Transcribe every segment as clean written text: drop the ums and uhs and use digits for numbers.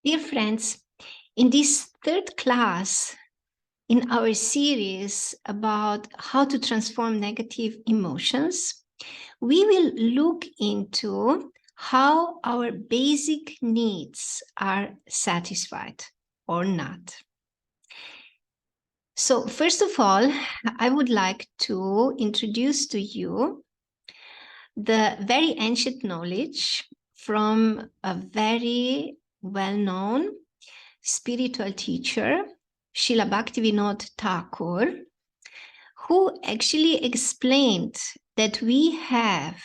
Dear friends, in this third class in our series about how to transform negative emotions, we will look into how our basic needs are satisfied or not. So first of all, I would like to introduce to you the very ancient knowledge from a very well-known spiritual teacher, Srila Bhaktivinod Thakura, who actually explained that we have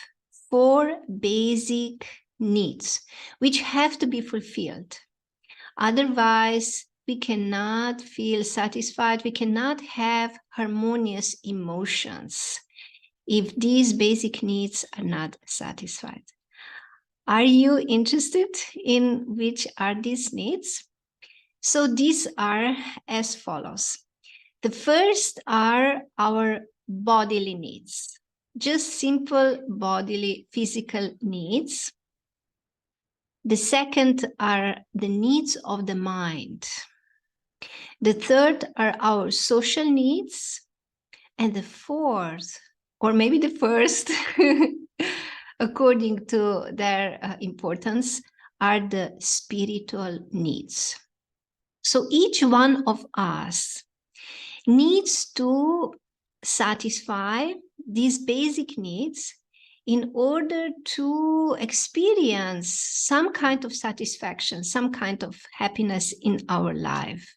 4 basic needs which have to be fulfilled. Otherwise, we cannot feel satisfied, we cannot have harmonious emotions if these basic needs are not satisfied. Are you interested in which are these needs? So these are as follows. The first are our bodily needs, just simple bodily physical needs. The second are the needs of the mind. The third are our social needs. And the fourth, or maybe the first, according to their importance, are the spiritual needs. So each one of us needs to satisfy these basic needs in order to experience some kind of satisfaction, some kind of happiness in our life.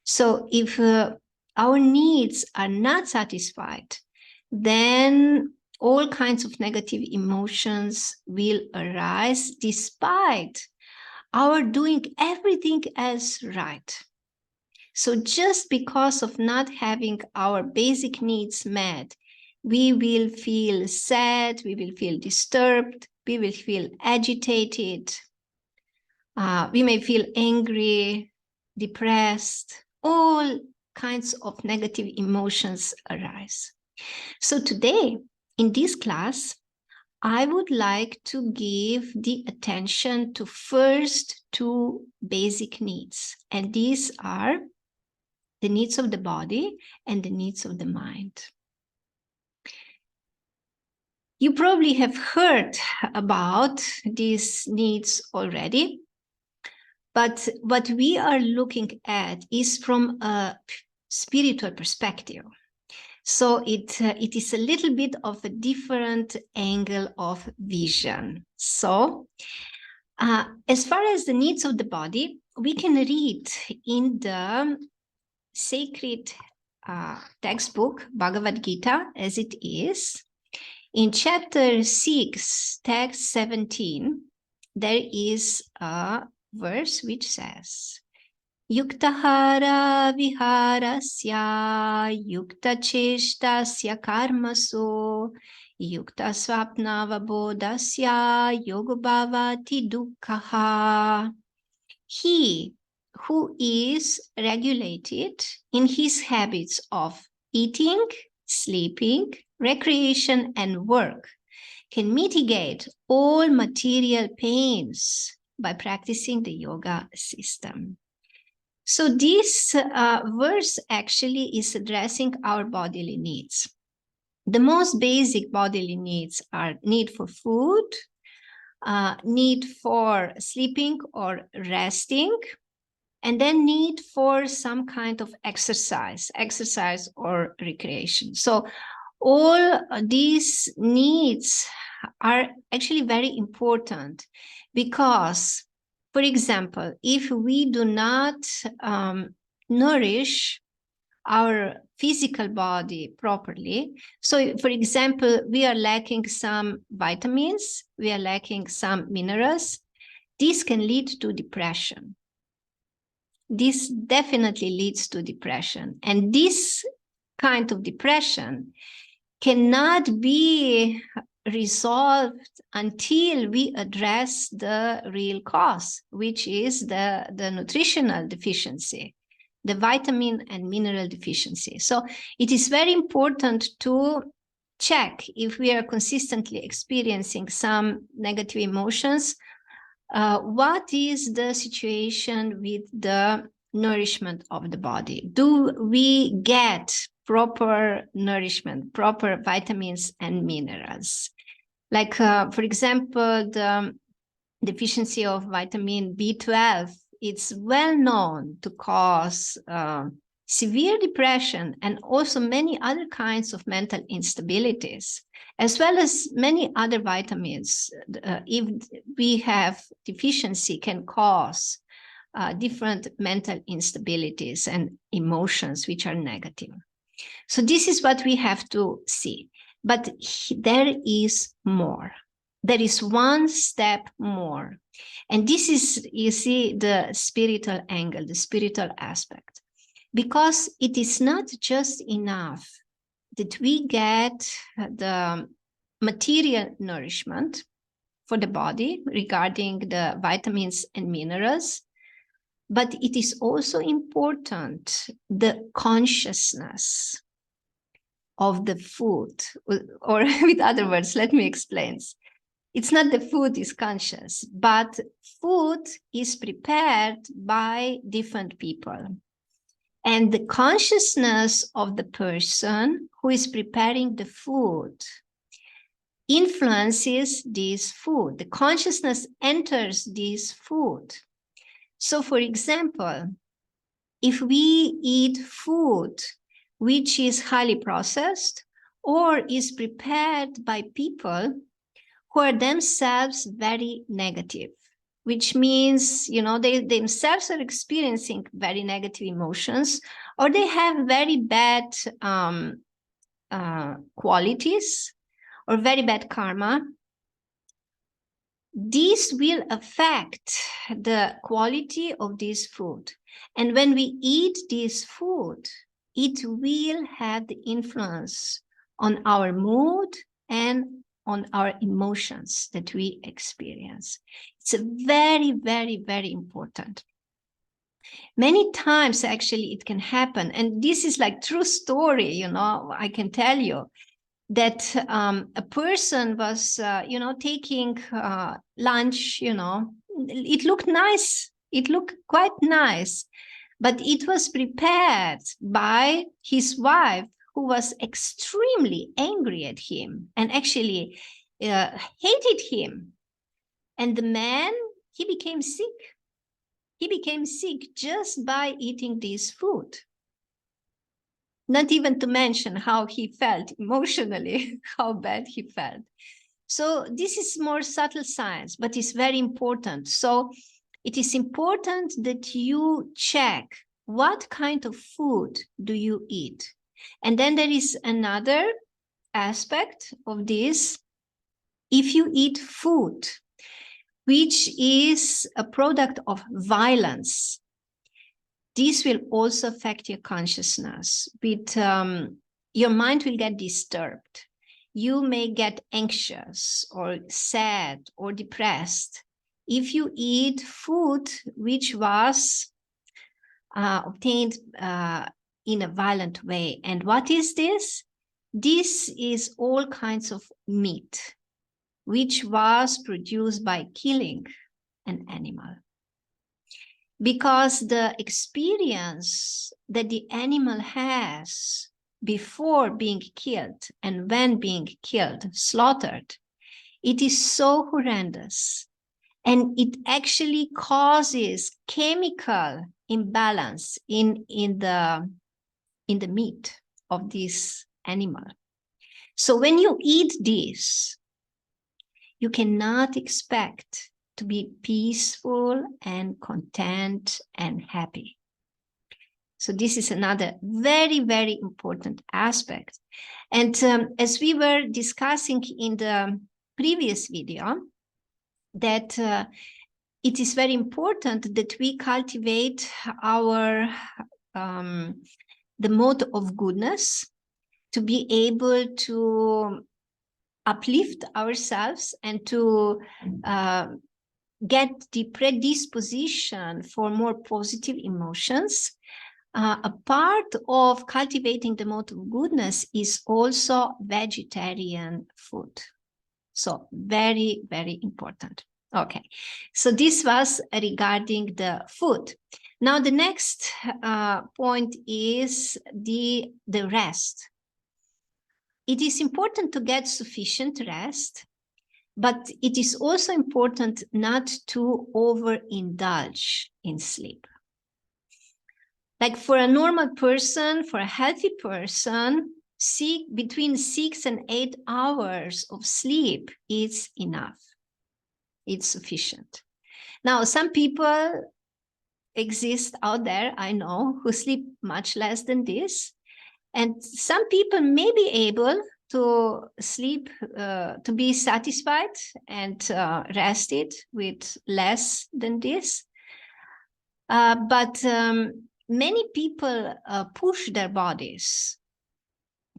So if our needs are not satisfied, then all kinds of negative emotions will arise despite our doing everything as right. So just because of not having our basic needs met, we will feel sad, we will feel disturbed, we will feel agitated, we may feel angry, depressed, all kinds of negative emotions arise. So today, in this class, I would like to give the attention to first 2 basic needs, and these are the needs of the body and the needs of the mind. You probably have heard about these needs already, but what we are looking at is from a spiritual perspective. So it is a little bit of a different angle of vision. So as far as the needs of the body, we can read in the sacred textbook, Bhagavad Gita, as it is. In chapter 6, text 17, there is a verse which says, Yuktahara viharasya yukta cheshtasya karmaso yukta swapnavabodhasya yogabhavati dukkhaha. He who is regulated in his habits of eating, sleeping, recreation, and work can mitigate all material pains by practicing the yoga system. So this verse actually is addressing our bodily needs. The most basic bodily needs are need for food, need for sleeping or resting, and then need for some kind of exercise or recreation. So all these needs are actually very important because, for example, if we do not nourish our physical body properly, so for example, we are lacking some vitamins, we are lacking some minerals, this can lead to depression. This definitely leads to depression. And this kind of depression cannot be resolved until we address the real cause, which is the nutritional deficiency, the vitamin and mineral deficiency. So it is very important to check if we are consistently experiencing some negative emotions, what is the situation with the nourishment of the body? Do we get proper nourishment, proper vitamins and minerals? Like, for example, the deficiency of vitamin B12, it's well known to cause severe depression and also many other kinds of mental instabilities, as well as many other vitamins. If we have deficiency, can cause different mental instabilities and emotions which are negative. So this is what we have to see. But there is more. There is one step more. And this is, you see, the spiritual angle, the spiritual aspect. Because it is not just enough that we get the material nourishment for the body regarding the vitamins and minerals, but it is also important the consciousness of the food. Or with other words, let me explain. It's not the food is conscious, but food is prepared by different people. And the consciousness of the person who is preparing the food influences this food. The consciousness enters this food. So, for example, if we eat food which is highly processed or is prepared by people who are themselves very negative, which means, you know, they themselves are experiencing very negative emotions, or they have very bad qualities or very bad karma, this will affect the quality of this food. And when we eat this food, it will have the influence on our mood and on our emotions that we experience. It's a very, very, very important. Many times, actually, it can happen. And this is like true story, you know, I can tell you that a person was, you know, taking lunch, you know, it looked nice. It looked quite nice, but it was prepared by his wife, who was extremely angry at him and actually hated him. And the man, he became sick. He became sick just by eating this food. Not even to mention how he felt emotionally, how bad he felt. So this is more subtle science, but it's very important. So it is important that you check what kind of food do you eat. And then there is another aspect of this. If you eat food which is a product of violence, this will also affect your consciousness. With your mind will get disturbed. You may get anxious or sad or depressed if you eat food which was obtained in a violent way. And what is this? This is all kinds of meat, which was produced by killing an animal. Because the experience that the animal has before being killed and when being killed, slaughtered, it is so horrendous. And it actually causes chemical imbalance in the meat of this animal. So when you eat this, you cannot expect to be peaceful and content and happy. So this is another very, very important aspect. And as we were discussing in the previous video, that it is very important that we cultivate our the mode of goodness to be able to uplift ourselves and to get the predisposition for more positive emotions. A part of cultivating the mode of goodness is also vegetarian food. So very, very important. Okay, so this was regarding the food. Now the next point is the rest. It is important to get sufficient rest, but it is also important not to overindulge in sleep. Like for a normal person, for a healthy person, between 6 and 8 hours of sleep is enough. It's sufficient. Now, some people exist out there, I know, who sleep much less than this. And some people may be able to sleep, to be satisfied and rested with less than this. But many people push their bodies,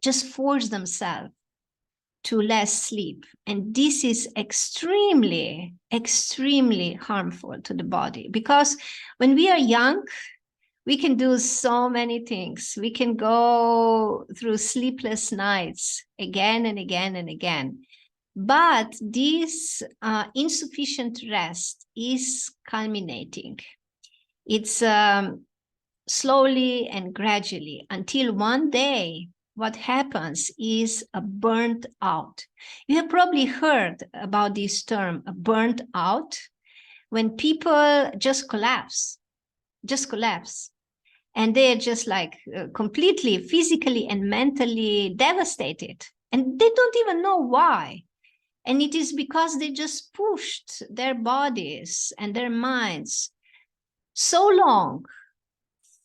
just force themselves to less sleep. And this is extremely, extremely harmful to the body, because when we are young, we can do so many things. We can go through sleepless nights again and again and again. But this insufficient rest is culminating. It's slowly and gradually until one day, what happens is a burnt out. You have probably heard about this term, a burnt out, when people just collapse. And they're just like completely physically and mentally devastated. And they don't even know why. And it is because they just pushed their bodies and their minds so long,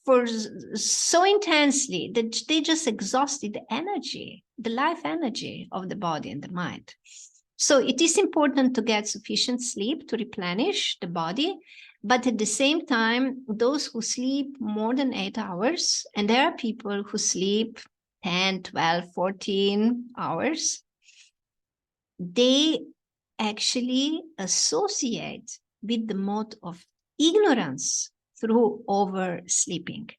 for so intensely, that they just exhausted the energy, the life energy of the body and the mind. So it is important to get sufficient sleep to replenish the body. But at the same time, those who sleep more than 8 hours, and there are people who sleep 10, 12, 14 hours, they actually associate with the mode of ignorance through oversleeping.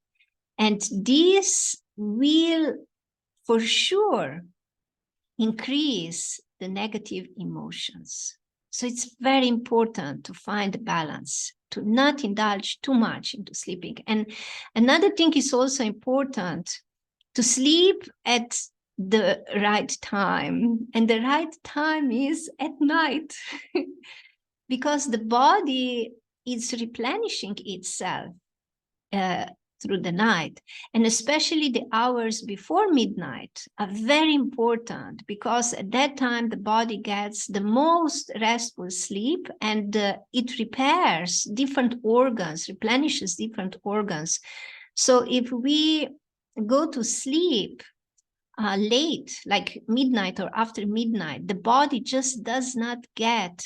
And this will for sure increase the negative emotions. So it's very important to find a balance, to not indulge too much into sleeping. And another thing is also important, to sleep at the right time. And the right time is at night, because the body is replenishing itself through the night. And especially the hours before midnight are very important, because at that time the body gets the most restful sleep, and it repairs different organs, replenishes different organs. So if we go to sleep late, like midnight or after midnight, the body just does not get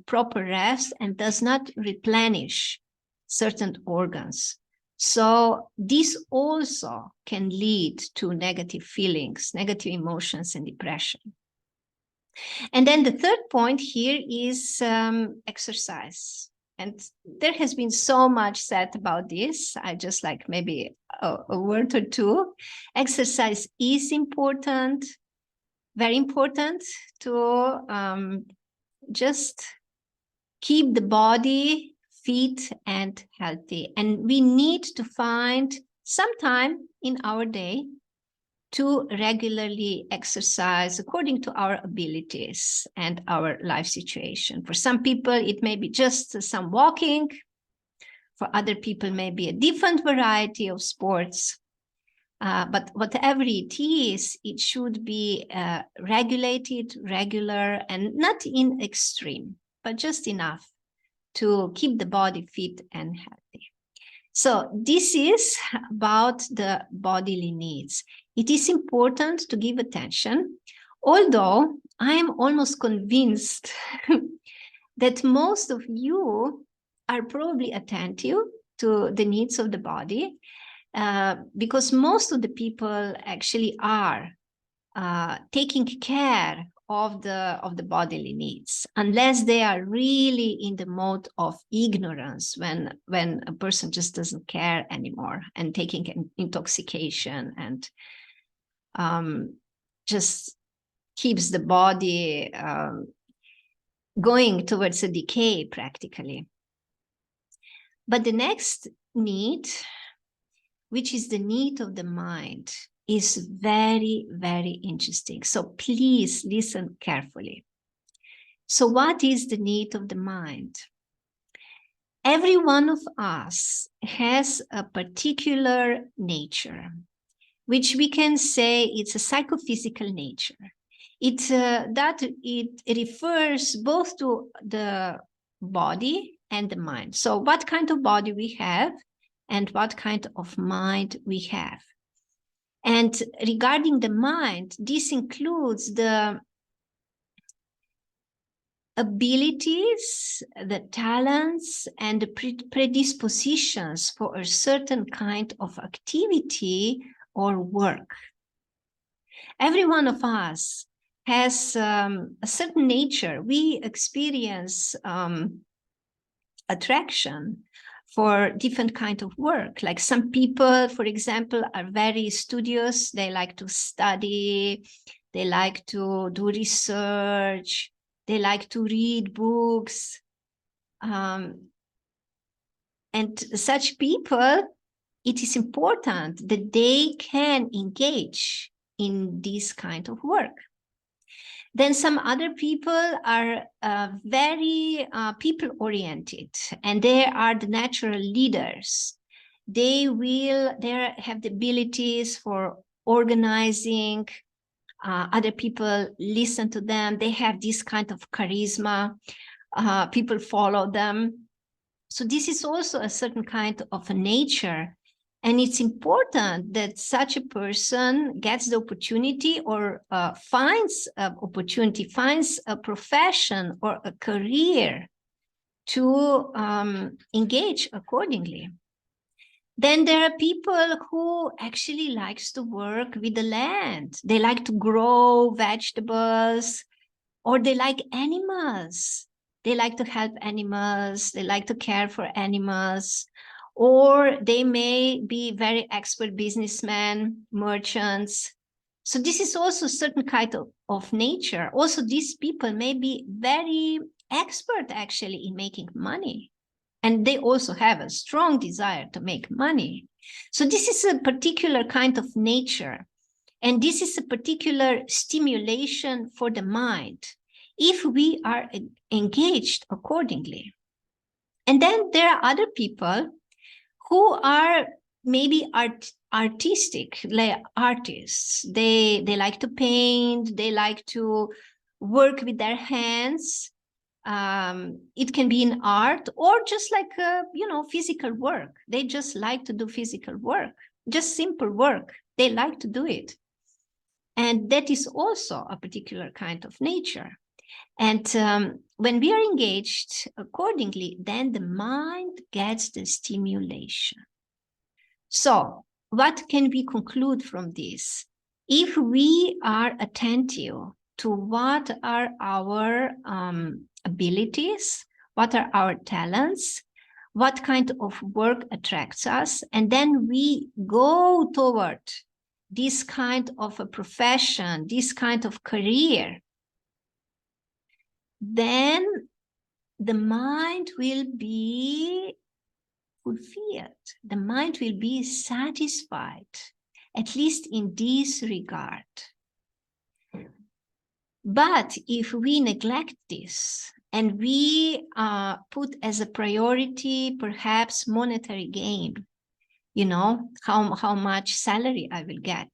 proper rest and does not replenish certain organs. So this also can lead to negative feelings, negative emotions, and depression. And then the third point here is exercise. And there has been so much said about this. I just like maybe a word or two. Exercise is important, very important, to just keep the body fit and healthy. And we need to find some time in our day to regularly exercise according to our abilities and our life situation. For some people, it may be just some walking. For other people, maybe a different variety of sports. But whatever it is, it should be regulated, regular, and not in extreme, but just enough to keep the body fit and healthy. So this is about the bodily needs. It is important to give attention, although I am almost convinced that most of you are probably attentive to the needs of the body, because most of the people actually are taking care of the bodily needs, unless they are really in the mode of ignorance, when a person just doesn't care anymore and taking an intoxication and just keeps the body going towards a decay practically. But the next need, which is the need of the mind, is very, very interesting. So please listen carefully. So what is the need of the mind? Every one of us has a particular nature, which we can say it's a psychophysical nature. It refers both to the body and the mind. So what kind of body we have and what kind of mind we have. And regarding the mind, this includes the abilities, the talents, and the predispositions for a certain kind of activity or work. Every one of us has a certain nature. We experience attraction for different kind of work. Like some people, for example, are very studious. They like to study. They like to do research. They like to read books. And such people, it is important that they can engage in this kind of work. Then some other people are very people-oriented, and they are the natural leaders. They have the abilities for organizing. Other people listen to them. They have this kind of charisma. People follow them. So this is also a certain kind of a nature. And it's important that such a person gets the opportunity or finds an opportunity, finds a profession or a career to engage accordingly. Then there are people who actually likes to work with the land. They like to grow vegetables, or they like animals. They like to help animals. They like to care for animals. Or they may be very expert businessmen, merchants. So this is also a certain kind of nature. Also, these people may be very expert actually in making money. And they also have a strong desire to make money. So this is a particular kind of nature. And this is a particular stimulation for the mind, if we are engaged accordingly. And then there are other people who are maybe artistic, like artists. They like to paint, they like to work with their hands. It can be in art or just like, physical work. They just like to do physical work, just simple work. They like to do it. And that is also a particular kind of nature. And when we are engaged accordingly, then the mind gets the stimulation. So what can we conclude from this? If we are attentive to what are our abilities, what are our talents, what kind of work attracts us, and then we go toward this kind of a profession, this kind of career, then the mind will be fulfilled. The mind will be satisfied, at least in this regard. But if we neglect this and we put as a priority perhaps monetary gain, how much salary I will get,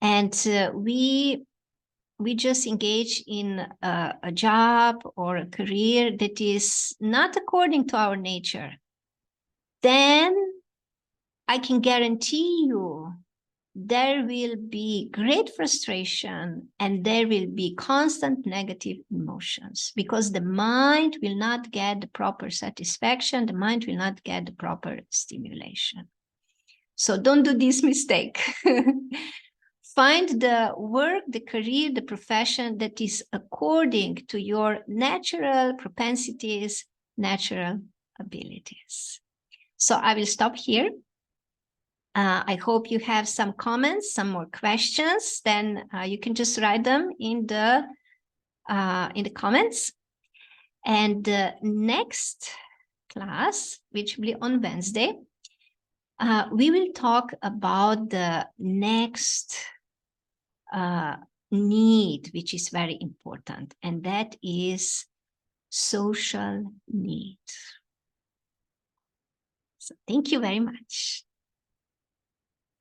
and we just engage in a job or a career that is not according to our nature, then I can guarantee you there will be great frustration and there will be constant negative emotions, because the mind will not get the proper satisfaction, the mind will not get the proper stimulation. So don't do this mistake. Find the work, the career, the profession that is according to your natural propensities, natural abilities. So I will stop here. I hope you have some comments, some more questions. Then you can just write them in the comments. And the next class, which will be on Wednesday, we will talk about the next need, which is very important, and that is social need. So thank you very much.